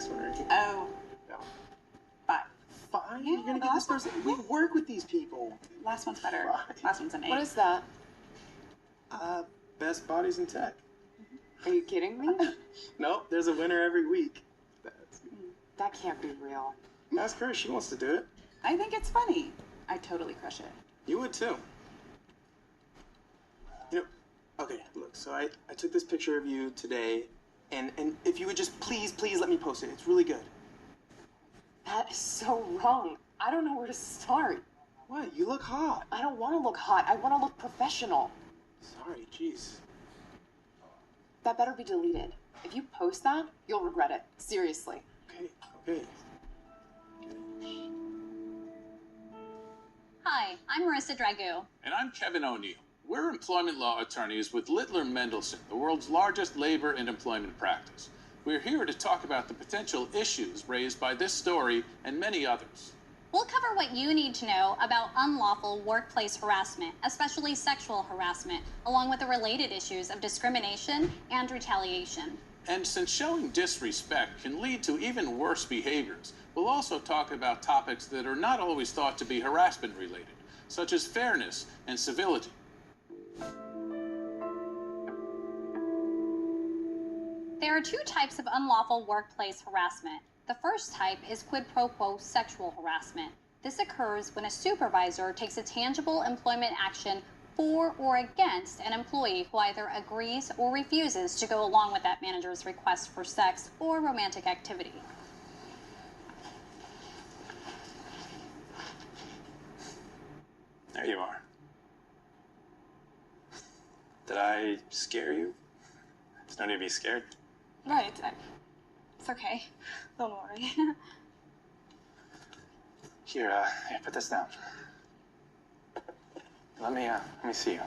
next one, right? Oh. No. 5. 5? Yeah, You're gonna get this person. We work with these people. Last one's better. 5. Last one's an 8. What is that? Best bodies in tech. Are you kidding me? Nope, there's a winner every week. That can't be real. Ask her, she wants to do it. I think it's funny. I totally crush it. You would too. You know, okay, look, so I took this picture of you today, and if you would just please let me post it. It's really good. That is so wrong. I don't know where to start. What? You look hot. I don't want to look hot. I want to look professional. Sorry, jeez. That better be deleted. If you post that, you'll regret it. Seriously. Okay. Hi, I'm Marissa Dragoo. And I'm Kevin O'Neill. We're employment law attorneys with Littler Mendelsohn, the world's largest labor and employment practice. We're here to talk about the potential issues raised by this story and many others. We'll cover what you need to know about unlawful workplace harassment, especially sexual harassment, along with the related issues of discrimination and retaliation. And since showing disrespect can lead to even worse behaviors, we'll also talk about topics that are not always thought to be harassment related, such as fairness and civility. There are 2 types of unlawful workplace harassment. The first type is quid pro quo sexual harassment. This occurs when a supervisor takes a tangible employment action for or against an employee who either agrees or refuses to go along with that manager's request for sex or romantic activity. There you are. Did I scare you? There's no need to be scared. Right. It's okay. Don't worry. Here, put this down. Let me see you.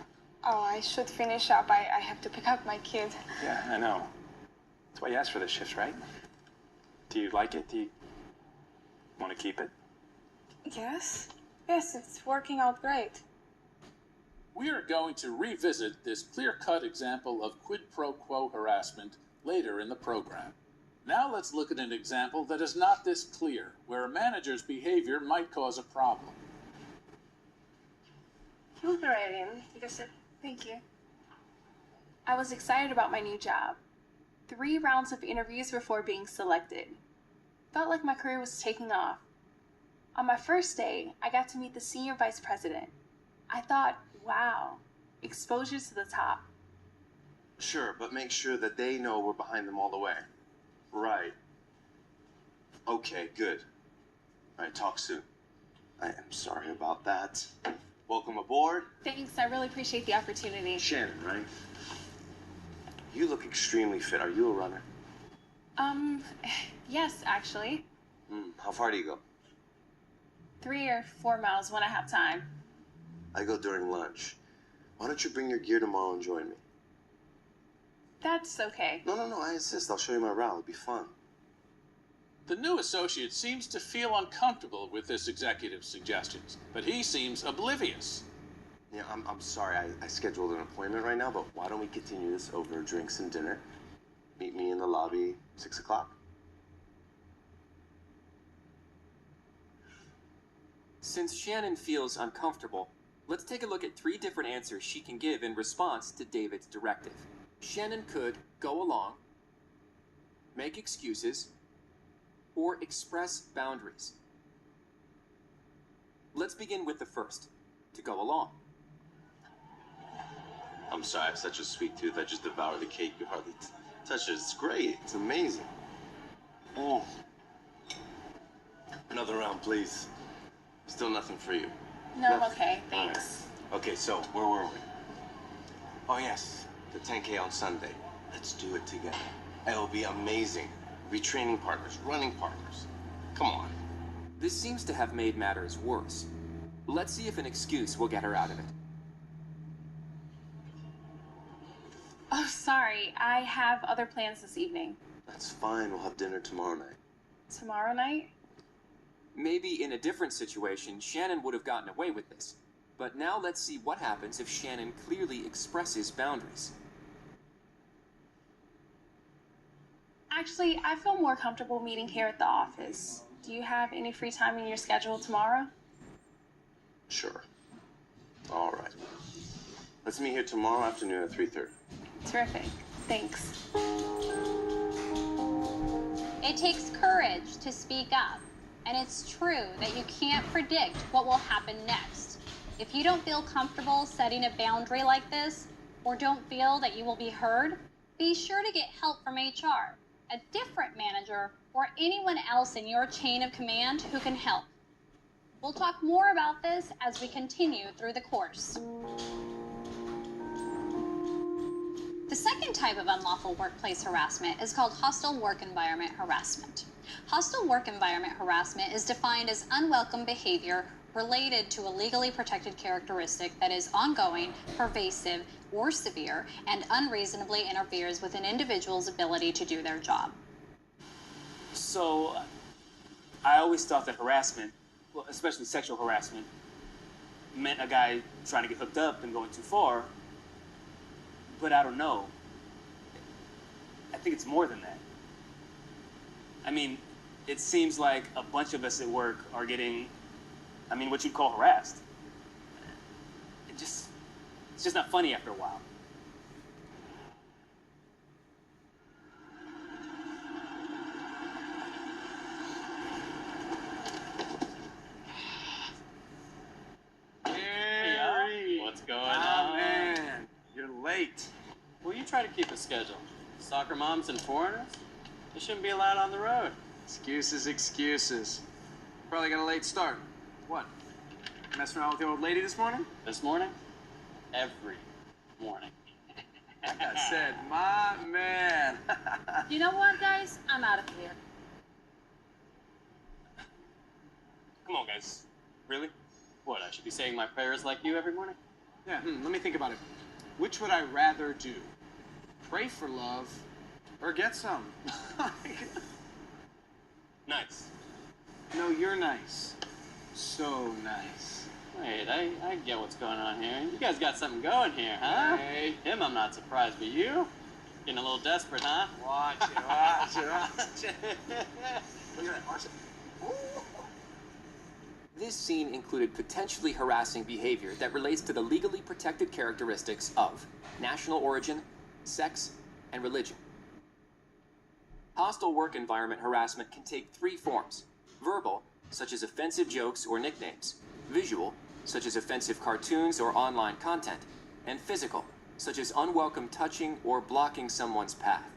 Oh, I should finish up. I have to pick up my kid. Yeah, I know. That's why you asked for this shift, right? Do you like it? Do you want to keep it? Yes? Yes, it's working out great. We are going to revisit this clear-cut example of quid pro quo harassment later in the program. Now let's look at an example that is not this clear, where a manager's behavior might cause a problem. Move right in. Thank you. I was excited about my new job. 3 rounds of interviews before being selected. Felt like my career was taking off. On my first day, I got to meet the senior vice president. I thought, wow, exposure to the top. Sure, but make sure that they know we're behind them all the way. Right. Okay, good. All right, talk soon. I am sorry about that. Welcome aboard. Thanks, I really appreciate the opportunity. Shannon, right? You look extremely fit. Are you a runner? Yes, actually. How far do you go? 3 or 4 miles when I have time. I go during lunch. Why don't you bring your gear tomorrow and join me? That's okay. No, I insist. I'll show you my route. It'll be fun. The new associate seems to feel uncomfortable with this executive's suggestions, but he seems oblivious. Yeah, I'm sorry. I scheduled an appointment right now, but why don't we continue this over drinks and dinner? Meet me in the lobby, 6 o'clock. Since Shannon feels uncomfortable, let's take a look at 3 different answers she can give in response to David's directive. Shannon could go along, make excuses, or express boundaries. Let's begin with the first, to go along. I'm sorry, I have such a sweet tooth. I just devoured the cake. You hardly touched it. It's great. It's amazing. Another round, please. Still nothing for you. No, I'm okay, thanks. Right. Okay, so where were we? Oh, yes, the 10K on Sunday. Let's do it together. It'll be amazing. We'll be training partners, running partners. Come on. This seems to have made matters worse. Let's see if an excuse will get her out of it. Oh, sorry. I have other plans this evening. That's fine. We'll have dinner tomorrow night. Tomorrow night? Maybe in a different situation, Shannon would have gotten away with this. But now let's see what happens if Shannon clearly expresses boundaries. Actually, I feel more comfortable meeting here at the office. Do you have any free time in your schedule tomorrow? Sure. All right. Let's meet here tomorrow afternoon at 3:30. Terrific. Thanks. It takes courage to speak up, and it's true that you can't predict what will happen next. If you don't feel comfortable setting a boundary like this, or don't feel that you will be heard, be sure to get help from HR, a different manager, or anyone else in your chain of command who can help. We'll talk more about this as we continue through the course. The second type of unlawful workplace harassment is called hostile work environment harassment. Hostile work environment harassment is defined as unwelcome behavior related to a legally protected characteristic that is ongoing, pervasive, or severe, and unreasonably interferes with an individual's ability to do their job. So, I always thought that harassment, well, especially sexual harassment, meant a guy trying to get hooked up and going too far. But I don't know. I think it's more than that. I mean, it seems like a bunch of us at work are getting, what you'd call harassed. It's just not funny after a while. What's going on? Man, you're late. Well, you try to keep a schedule. Soccer moms and foreigners? They shouldn't be allowed on the road. Excuses, excuses. Probably got a late start. What? Messing around with the old lady this morning? This morning? Every morning. Like I said, my man. You know what, guys? I'm out of here. Come on, guys. Really? What, I should be saying my prayers like you every morning? Yeah, let me think about it. Which would I rather do? Pray for love or get some? Nice. No, you're nice. So nice. Wait, I get what's going on here. You guys got something going here, huh? Hey. Him, I'm not surprised, but you? Getting a little desperate, huh? Watch it, watch it, watch it. Look at that, watch it. This scene included potentially harassing behavior that relates to the legally protected characteristics of national origin, sex, and religion. Hostile work environment harassment can take three forms: verbal, such as offensive jokes or nicknames; visual, such as offensive cartoons or online content; and physical, such as unwelcome touching or blocking someone's path.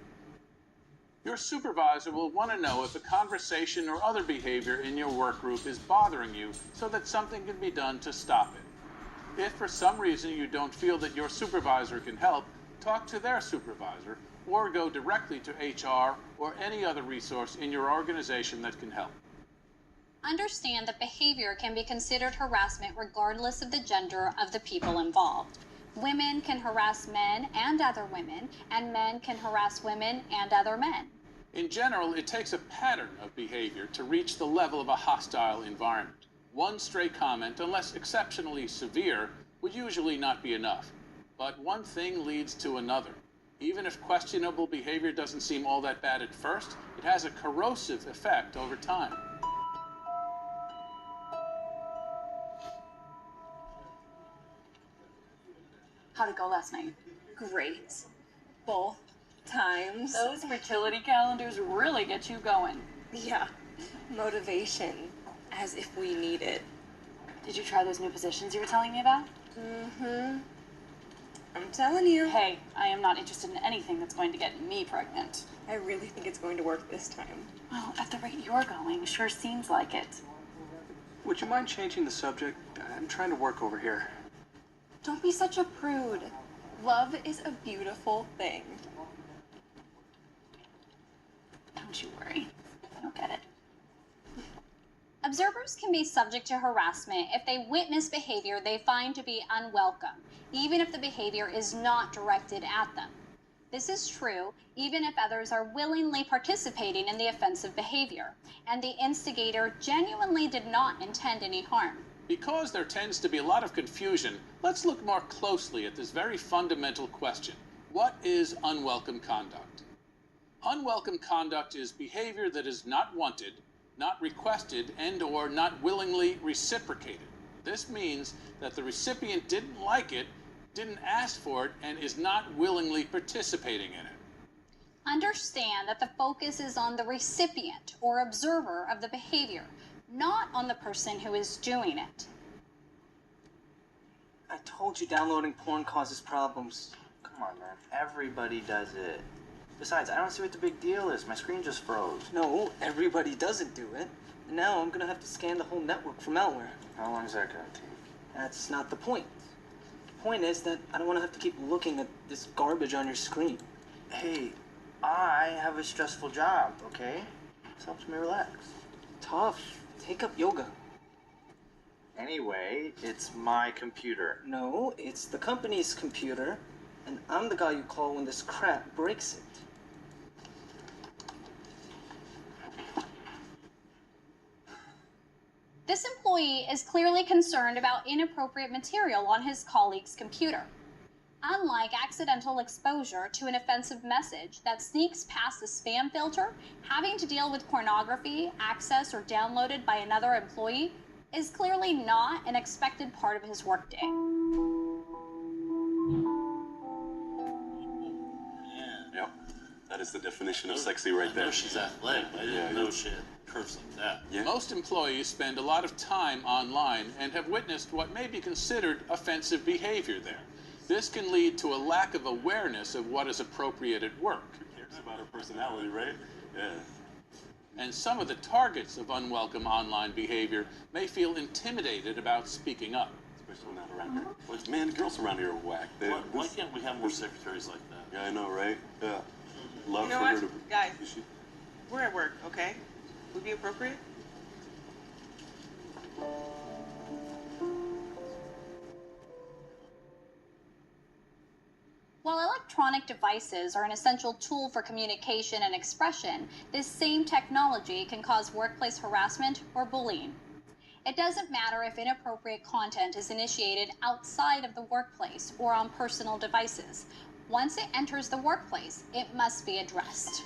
Your supervisor will want to know if a conversation or other behavior in your work group is bothering you so that something can be done to stop it. If for some reason you don't feel that your supervisor can help, talk to their supervisor or go directly to HR or any other resource in your organization that can help. Understand that behavior can be considered harassment regardless of the gender of the people involved. Women can harass men and other women, and men can harass women and other men. In general, it takes a pattern of behavior to reach the level of a hostile environment. One stray comment, unless exceptionally severe, would usually not be enough. But one thing leads to another. Even if questionable behavior doesn't seem all that bad at first, it has a corrosive effect over time. How'd it go last night? Great. Both times. Those fertility calendars really get you going. Yeah. Motivation. As if we need it. Did you try those new positions you were telling me about? Mm-hmm. I'm telling you. Hey, I am not interested in anything that's going to get me pregnant. I really think it's going to work this time. Well, at the rate you're going, sure seems like it. Would you mind changing the subject? I'm trying to work over here. Don't be such a prude. Love is a beautiful thing. Don't you worry. I don't get it. Observers can be subject to harassment if they witness behavior they find to be unwelcome, even if the behavior is not directed at them. This is true even if others are willingly participating in the offensive behavior, and the instigator genuinely did not intend any harm. Because there tends to be a lot of confusion, let's look more closely at this very fundamental question. What is unwelcome conduct? Unwelcome conduct is behavior that is not wanted, not requested, and/or not willingly reciprocated. This means that the recipient didn't like it, didn't ask for it, and is not willingly participating in it. Understand that the focus is on the recipient or observer of the behavior, not on the person who is doing it. I told you downloading porn causes problems. Come on, man. Everybody does it. Besides, I don't see what the big deal is. My screen just froze. No, everybody doesn't do it. And now I'm gonna have to scan the whole network for malware. How long is that gonna take? That's not the point. The point is that I don't want to have to keep looking at this garbage on your screen. Hey, I have a stressful job, okay? This helps me relax. Tough. Take up yoga. Anyway, it's my computer. No, it's the company's computer, and I'm the guy you call when this crap breaks it. This employee is clearly concerned about inappropriate material on his colleague's computer. Unlike accidental exposure to an offensive message that sneaks past the spam filter, having to deal with pornography, accessed or downloaded by another employee is clearly not an expected part of his workday. Yep, that is the definition of sexy right there. I know she's athletic. I didn't know she had curves like that. Yeah. Most employees spend a lot of time online and have witnessed what may be considered offensive behavior there. This can lead to a lack of awareness of what is appropriate at work. Who cares about her personality, right? Yeah. And some of the targets of unwelcome online behavior may feel intimidated about speaking up. Especially not around here. Well, man, girls around here are whack. Why can't we have more secretaries like that? Yeah, I know, right? Yeah. Love You know for what, her to... guys? We're at work, okay? Would be appropriate? While electronic devices are an essential tool for communication and expression, this same technology can cause workplace harassment or bullying. It doesn't matter if inappropriate content is initiated outside of the workplace or on personal devices. Once it enters the workplace, it must be addressed.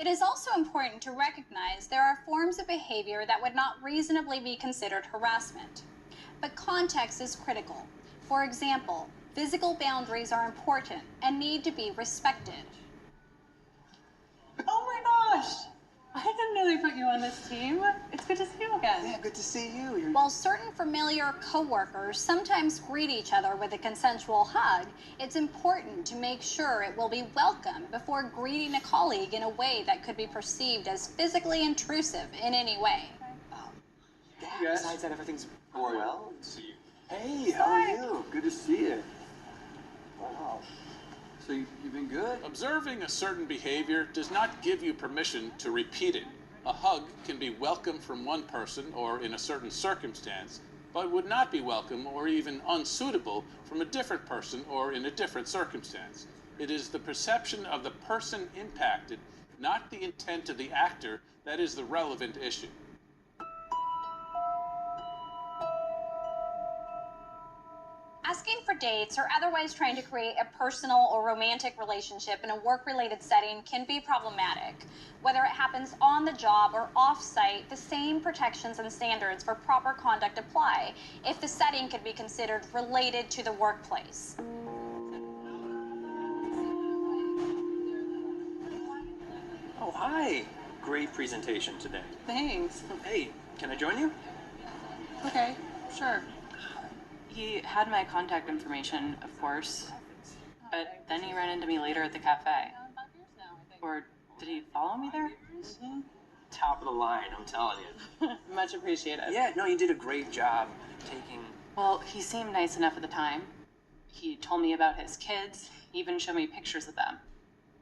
It is also important to recognize there are forms of behavior that would not reasonably be considered harassment. But context is critical. For example, physical boundaries are important and need to be respected. Oh my gosh! I didn't know they put you on this team. It's good to see you again. Yeah, good to see you. While certain familiar coworkers sometimes greet each other with a consensual hug, it's important to make sure it will be welcome before greeting a colleague in a way that could be perceived as physically intrusive in any way. Besides that, everything's going well. See you. Hey, how are you? Good to see you. Wow. So you've been good? Observing a certain behavior does not give you permission to repeat it. A hug can be welcome from one person or in a certain circumstance, but would not be welcome or even unsuitable from a different person or in a different circumstance. It is the perception of the person impacted, not the intent of the actor, that is the relevant issue. Asking for dates or otherwise trying to create a personal or romantic relationship in a work-related setting can be problematic. Whether it happens on the job or off-site, the same protections and standards for proper conduct apply if the setting could be considered related to the workplace. Oh, hi. Great presentation today. Thanks. Hey, can I join you? Okay, sure. He had my contact information, of course, but then he ran into me later at the cafe. Or did he follow me there? Top of the line, I'm telling you. Much appreciated. Yeah, no, you did a great job taking... Well, he seemed nice enough at the time. He told me about his kids, even showed me pictures of them.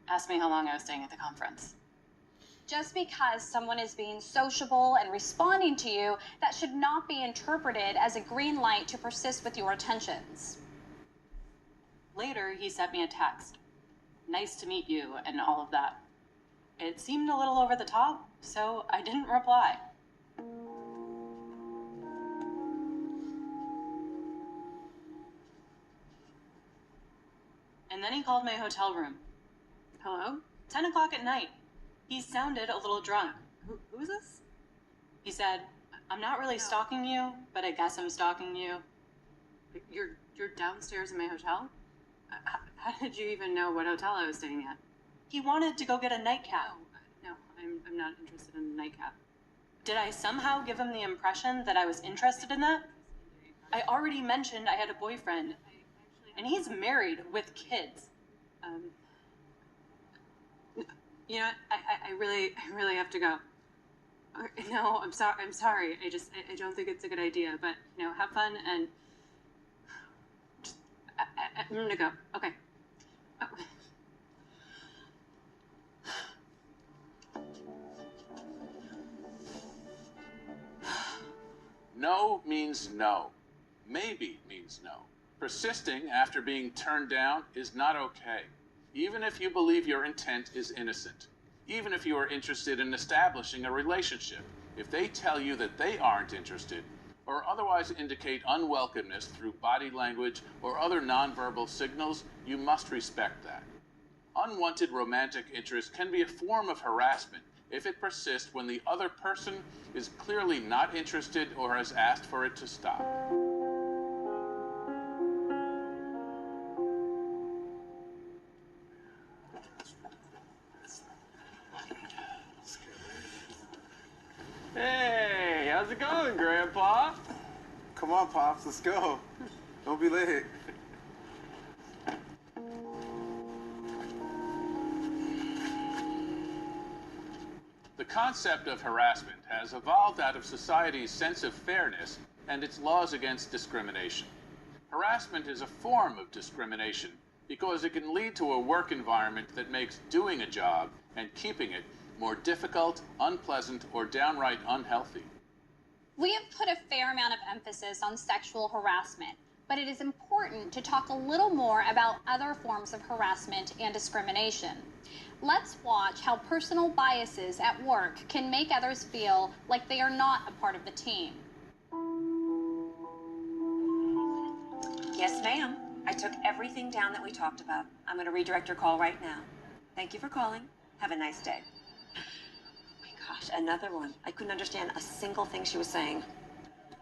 Asked me how long I was staying at the conference. Just because someone is being sociable and responding to you, that should not be interpreted as a green light to persist with your attentions. Later, he sent me a text. Nice to meet you, and all of that. It seemed a little over the top, so I didn't reply. And then he called my hotel room. Hello? 10 o'clock at night. He sounded a little drunk. Who is this? He said, I'm not really stalking you, but I guess I'm stalking you. You're downstairs in my hotel? How did you even know what hotel I was staying at? He wanted to go get a nightcap. No, I'm not interested in a nightcap. Did I somehow give him the impression that I was interested in that? I already mentioned I had a boyfriend, and he's married with kids. You know what? I really have to go. No, I'm sorry. I don't think it's a good idea, but, have fun and just, I'm gonna go. Okay. Oh. No means no. Maybe means no. Persisting after being turned down is not okay, even if you believe your intent is innocent. Even if you are interested in establishing a relationship, if they tell you that they aren't interested, or otherwise indicate unwelcomeness through body language or other nonverbal signals, you must respect that. Unwanted romantic interest can be a form of harassment if it persists when the other person is clearly not interested or has asked for it to stop. Hey, how's it going, Grandpa? Come on, Pops, let's go. Don't be late. The concept of harassment has evolved out of society's sense of fairness and its laws against discrimination. Harassment is a form of discrimination because it can lead to a work environment that makes doing a job and keeping it more difficult, unpleasant, or downright unhealthy. We have put a fair amount of emphasis on sexual harassment, but it is important to talk a little more about other forms of harassment and discrimination. Let's watch how personal biases at work can make others feel like they are not a part of the team. Yes, ma'am. I took everything down that we talked about. I'm going to redirect your call right now. Thank you for calling. Have a nice day. Oh my gosh, another one. I couldn't understand a single thing she was saying.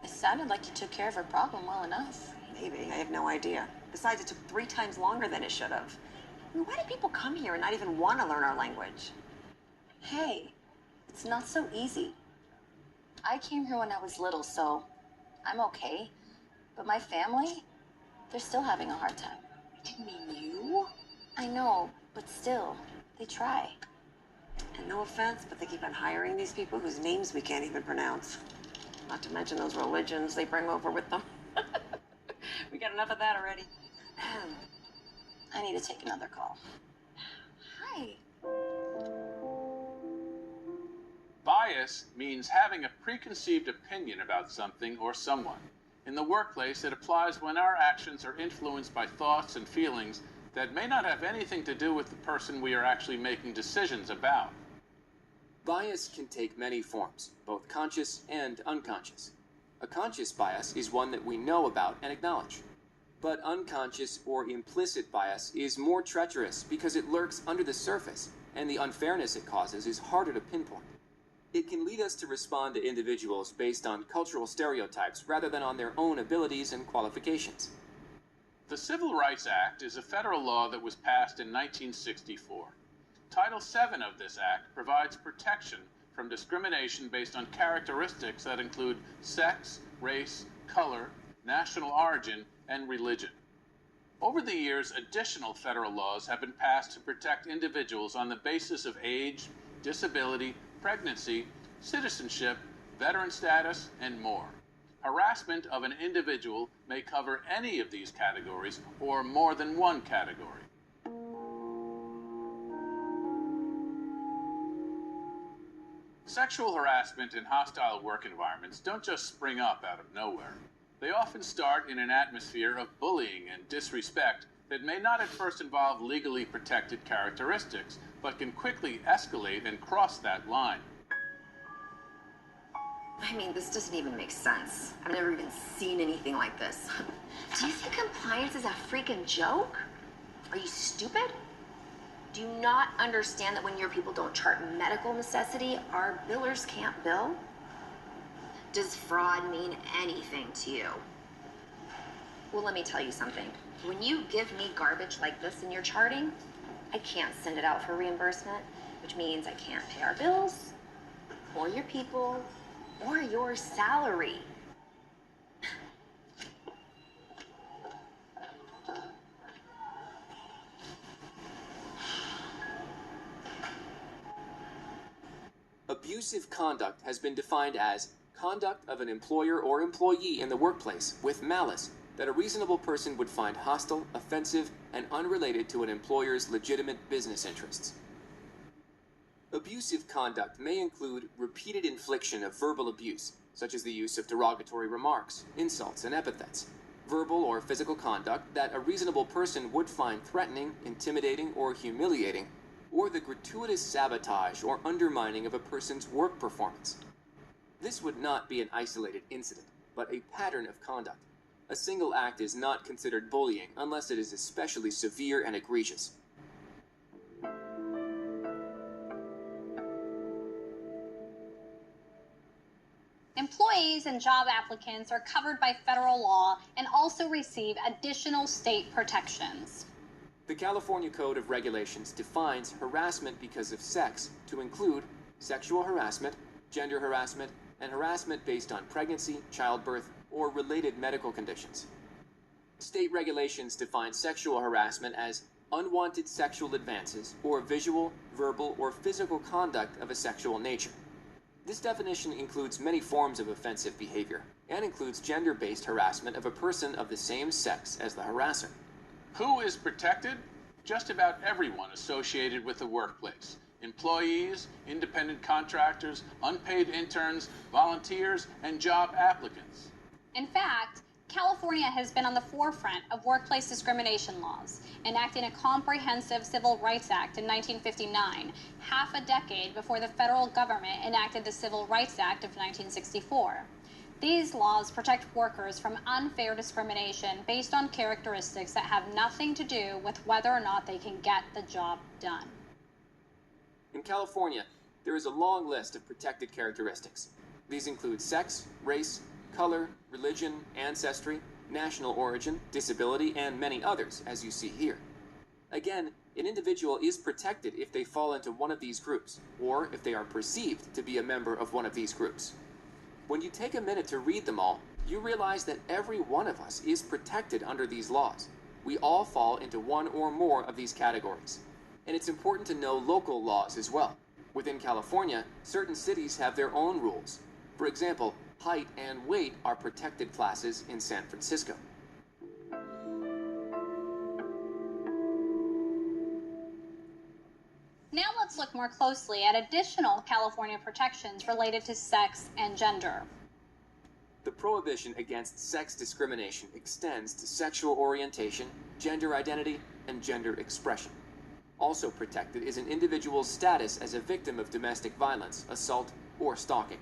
It sounded like you took care of her problem well enough. Maybe. I have no idea. Besides, it took 3 times longer than it should have. I mean, why do people come here and not even want to learn our language? Hey, it's not so easy. I came here when I was little, so I'm okay. But my family, they're still having a hard time. I didn't mean you. I know, but still, they try. And no offense, but they keep on hiring these people whose names we can't even pronounce. Not to mention those religions they bring over with them. We got enough of that already. I need to take another call. Hi. Bias means having a preconceived opinion about something or someone. In the workplace, it applies when our actions are influenced by thoughts and feelings that may not have anything to do with the person we are actually making decisions about. Bias can take many forms, both conscious and unconscious. A conscious bias is one that we know about and acknowledge. But unconscious or implicit bias is more treacherous because it lurks under the surface, and the unfairness it causes is harder to pinpoint. It can lead us to respond to individuals based on cultural stereotypes rather than on their own abilities and qualifications. The Civil Rights Act is a federal law that was passed in 1964. Title VII of this act provides protection from discrimination based on characteristics that include sex, race, color, national origin, and religion. Over the years, additional federal laws have been passed to protect individuals on the basis of age, disability, pregnancy, citizenship, veteran status, and more. Harassment of an individual may cover any of these categories or more than one category. Sexual harassment in hostile work environments don't just spring up out of nowhere. They often start in an atmosphere of bullying and disrespect that may not at first involve legally protected characteristics, but can quickly escalate and cross that line. I mean, this doesn't even make sense. I've never even seen anything like this. Do you think compliance is a freaking joke? Are you stupid? Do you not understand that when your people don't chart medical necessity, our billers can't bill? Does fraud mean anything to you? Well, let me tell you something. When you give me garbage like this in your charting, I can't send it out for reimbursement, which means I can't pay our bills, or your people, or your salary. Abusive conduct has been defined as conduct of an employer or employee in the workplace with malice that a reasonable person would find hostile, offensive, and unrelated to an employer's legitimate business interests. Abusive conduct may include repeated infliction of verbal abuse, such as the use of derogatory remarks, insults, and epithets, verbal or physical conduct that a reasonable person would find threatening, intimidating, or humiliating, or the gratuitous sabotage or undermining of a person's work performance. This would not be an isolated incident, but a pattern of conduct. A single act is not considered bullying unless it is especially severe and egregious. Employees and job applicants are covered by federal law and also receive additional state protections. The California Code of Regulations defines harassment because of sex to include sexual harassment, gender harassment, and harassment based on pregnancy, childbirth, or related medical conditions. State regulations define sexual harassment as unwanted sexual advances or visual, verbal, or physical conduct of a sexual nature. This definition includes many forms of offensive behavior and includes gender-based harassment of a person of the same sex as the harasser. Who is protected? Just about everyone associated with the workplace. Employees, independent contractors, unpaid interns, volunteers, and job applicants. In fact, California has been on the forefront of workplace discrimination laws, enacting a comprehensive Civil Rights Act in 1959, half a decade before the federal government enacted the Civil Rights Act of 1964. These laws protect workers from unfair discrimination based on characteristics that have nothing to do with whether or not they can get the job done. In California, there is a long list of protected characteristics. These include sex, race, color, religion, ancestry, national origin, disability, and many others, as you see here. Again, an individual is protected if they fall into one of these groups, or if they are perceived to be a member of one of these groups. When you take a minute to read them all, you realize that every one of us is protected under these laws. We all fall into one or more of these categories. And it's important to know local laws as well. Within California, certain cities have their own rules. For example, height and weight are protected classes in San Francisco. Now let's look more closely at additional California protections related to sex and gender. The prohibition against sex discrimination extends to sexual orientation, gender identity, and gender expression. Also protected is an individual's status as a victim of domestic violence, assault, or stalking.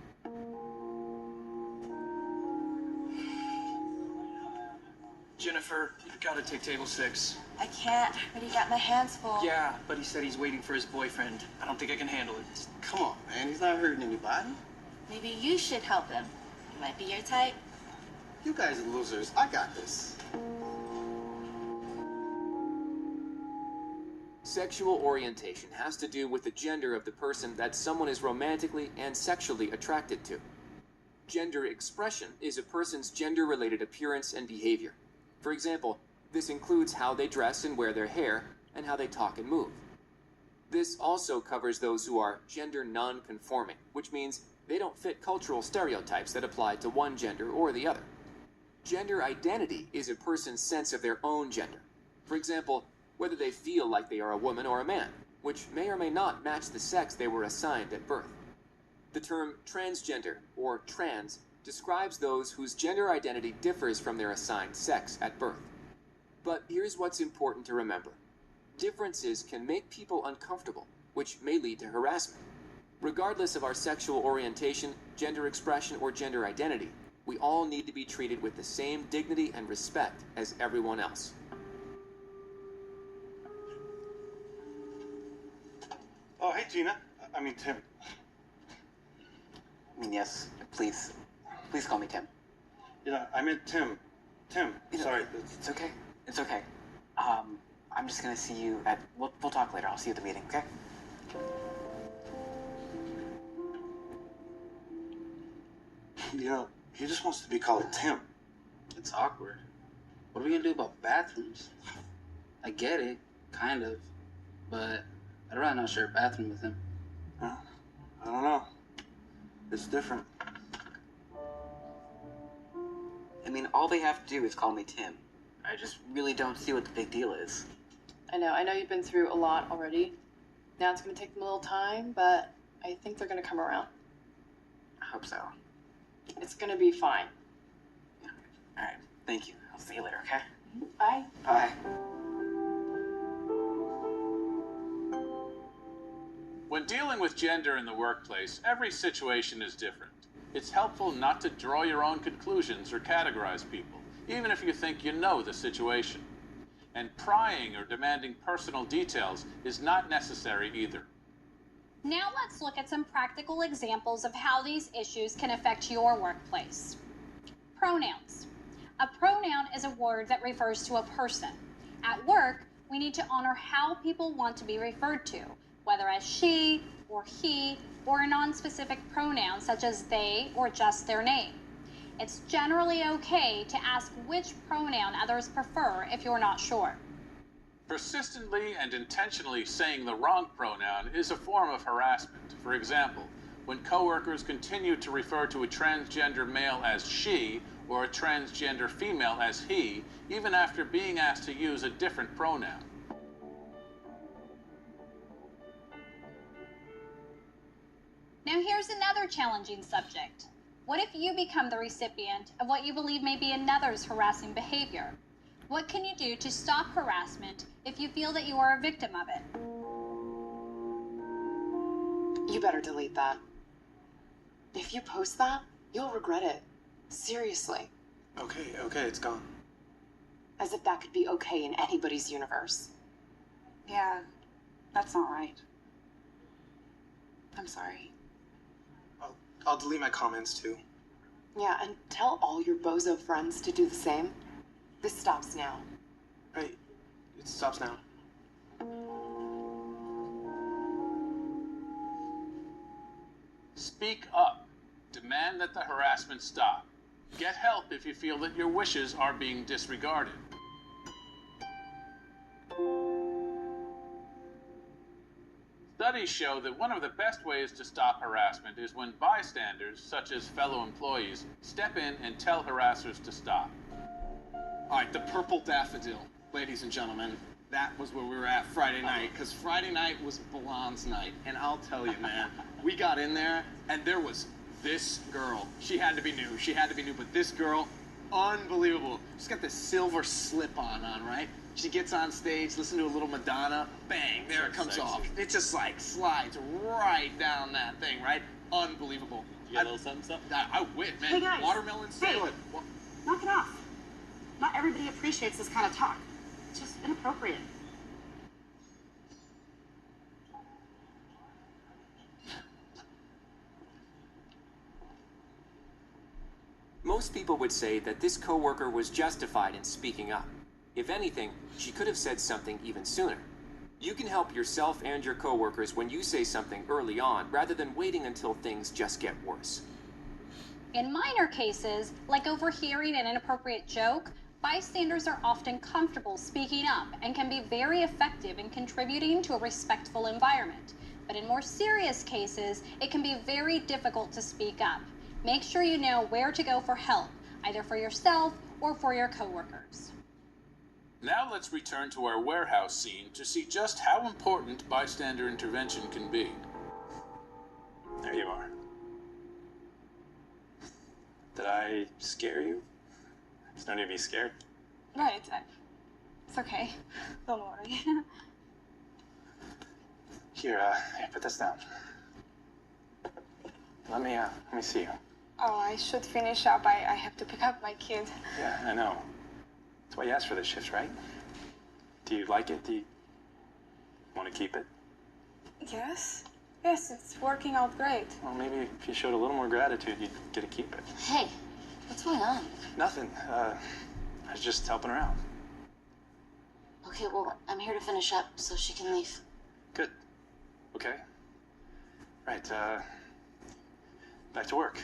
Jennifer, you've got to take table 6. I can't. I already got my hands full. Yeah, but he said he's waiting for his boyfriend. I don't think I can handle it. Come on, man. He's not hurting anybody. Maybe you should help him. He might be your type. You guys are losers. I got this. Sexual orientation has to do with the gender of the person that someone is romantically and sexually attracted to. Gender expression is a person's gender-related appearance and behavior. For example, this includes how they dress and wear their hair, and how they talk and move. This also covers those who are gender non-conforming, which means they don't fit cultural stereotypes that apply to one gender or the other. Gender identity is a person's sense of their own gender. For example, whether they feel like they are a woman or a man, which may or may not match the sex they were assigned at birth. The term transgender, or trans, describes those whose gender identity differs from their assigned sex at birth. But here's what's important to remember. Differences can make people uncomfortable, which may lead to harassment. Regardless of our sexual orientation, gender expression, or gender identity, we all need to be treated with the same dignity and respect as everyone else. Tina. I mean, Tim. I mean, yes, please. Please call me Tim. Yeah, I meant Tim. Tim, sorry. It's okay. It's okay. I'm just gonna see you at... We'll talk later. I'll see you at the meeting, okay? You know, he just wants to be called Tim. It's awkward. What are we gonna do about bathrooms? I get it, kind of, but I'd rather not share a bathroom with him. I don't know. It's different. I mean, all they have to do is call me Tim. I just really don't see what the big deal is. I know you've been through a lot already. Now it's gonna take them a little time, but I think they're gonna come around. I hope so. It's gonna be fine. All right, thank you. I'll see you later, okay? Bye. Bye. When dealing with gender in the workplace, every situation is different. It's helpful not to draw your own conclusions or categorize people, even if you think you know the situation. And prying or demanding personal details is not necessary either. Now let's look at some practical examples of how these issues can affect your workplace. Pronouns. A pronoun is a word that refers to a person. At work, we need to honor how people want to be referred to, whether as she or he or a non-specific pronoun such as they or just their name. It's generally okay to ask which pronoun others prefer if you're not sure. Persistently and intentionally saying the wrong pronoun is a form of harassment. For example, when coworkers continue to refer to a transgender male as she or a transgender female as he, even after being asked to use a different pronoun. Now here's another challenging subject. What if you become the recipient of what you believe may be another's harassing behavior? What can you do to stop harassment if you feel that you are a victim of it? You better delete that. If you post that, you'll regret it. Seriously. Okay, it's gone. As if that could be okay in anybody's universe. Yeah, that's not right. I'm sorry. I'll delete my comments too. Yeah, and tell all your bozo friends to do the same. This stops now. Right, it stops now. Speak up. Demand that the harassment stop. Get help if you feel that your wishes are being disregarded. Studies show that one of the best ways to stop harassment is when bystanders, such as fellow employees, step in and tell harassers to stop. All right, the purple daffodil, ladies and gentlemen, that was where we were at Friday night, because Friday night was Blonde's night, and I'll tell you, man, we got in there, and there was this girl. She had to be new, but this girl, unbelievable. She's got this silver slip-on, right? She gets on stage, listen to a little Madonna, bang, there it comes off. It just like slides right down that thing, right? Unbelievable. You got a little something? I wit, man. Hey guys. Watermelon salad. Hey. Knock it off. Not everybody appreciates this kind of talk. It's just inappropriate. Most people would say that this coworker was justified in speaking up. If anything, she could have said something even sooner. You can help yourself and your coworkers when you say something early on, rather than waiting until things just get worse. In minor cases, like overhearing an inappropriate joke, bystanders are often comfortable speaking up and can be very effective in contributing to a respectful environment. But in more serious cases, it can be very difficult to speak up. Make sure you know where to go for help, either for yourself or for your coworkers. Now let's return to our warehouse scene to see just how important bystander intervention can be. There you are. Did I scare you? There's no need to be scared. Right. It's okay. Don't worry. Here, put this down. Let me see you. Oh, I should finish up. I have to pick up my kid. Yeah, I know. That's why you asked for this shift, right? Do you like it? Do you want to keep it? Yes. Yes, it's working out great. Well, maybe if you showed a little more gratitude, you'd get to keep it. Hey, what's going on? Nothing. I was just helping her out. Okay, well, I'm here to finish up so she can leave. Good. Okay. Right, back to work.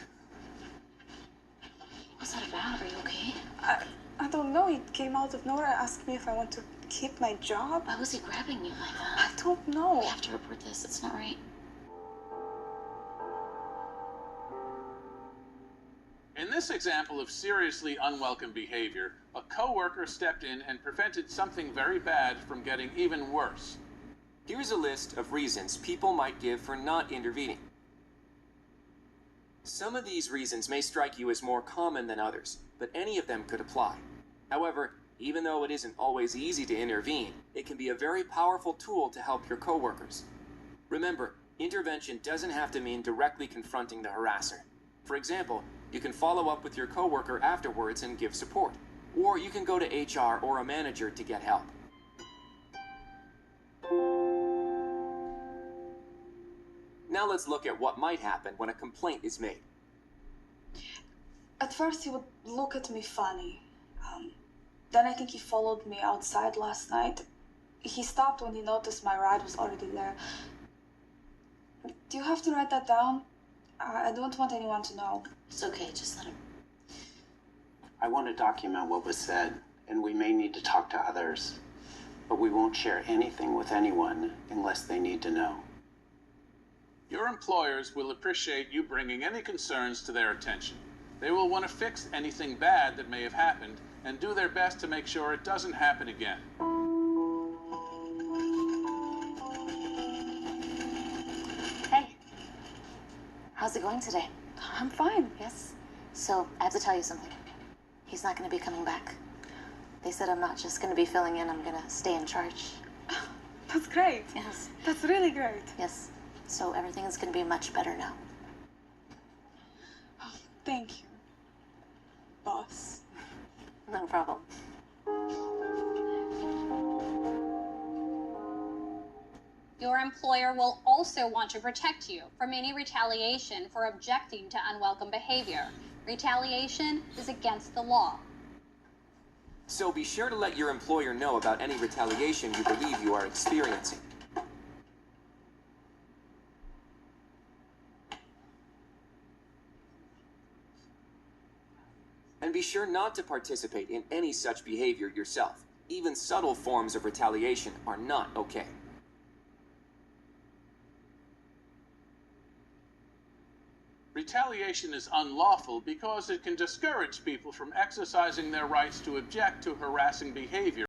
What's that about? Are you okay? I don't know. He came out of nowhere and asked me if I want to keep my job. Why was he grabbing you like that? I don't know. We have to report this. It's not right. In this example of seriously unwelcome behavior, a coworker stepped in and prevented something very bad from getting even worse. Here's a list of reasons people might give for not intervening. Some of these reasons may strike you as more common than others, but any of them could apply. However, even though it isn't always easy to intervene, it can be a very powerful tool to help your coworkers. Remember, intervention doesn't have to mean directly confronting the harasser. For example, you can follow up with your coworker afterwards and give support, or you can go to HR or a manager to get help. Now let's look at what might happen when a complaint is made. At first, he would look at me funny. Then I think he followed me outside last night. He stopped when he noticed my ride was already there. Do you have to write that down? I don't want anyone to know. It's okay, just let him. I want to document what was said, and we may need to talk to others. But we won't share anything with anyone unless they need to know. Your employers will appreciate you bringing any concerns to their attention. They will want to fix anything bad that may have happened and do their best to make sure it doesn't happen again. Hey. How's it going today? I'm fine. Yes? So, I have to tell you something. He's not going to be coming back. They said I'm not just going to be filling in, I'm going to stay in charge. That's great. Yes. That's really great. Yes. So everything is going to be much better now. Oh, thank you, boss. No problem. Your employer will also want to protect you from any retaliation for objecting to unwelcome behavior. Retaliation is against the law. So be sure to let your employer know about any retaliation you believe you are experiencing. And be sure not to participate in any such behavior yourself. Even subtle forms of retaliation are not okay. Retaliation is unlawful because it can discourage people from exercising their rights to object to harassing behavior.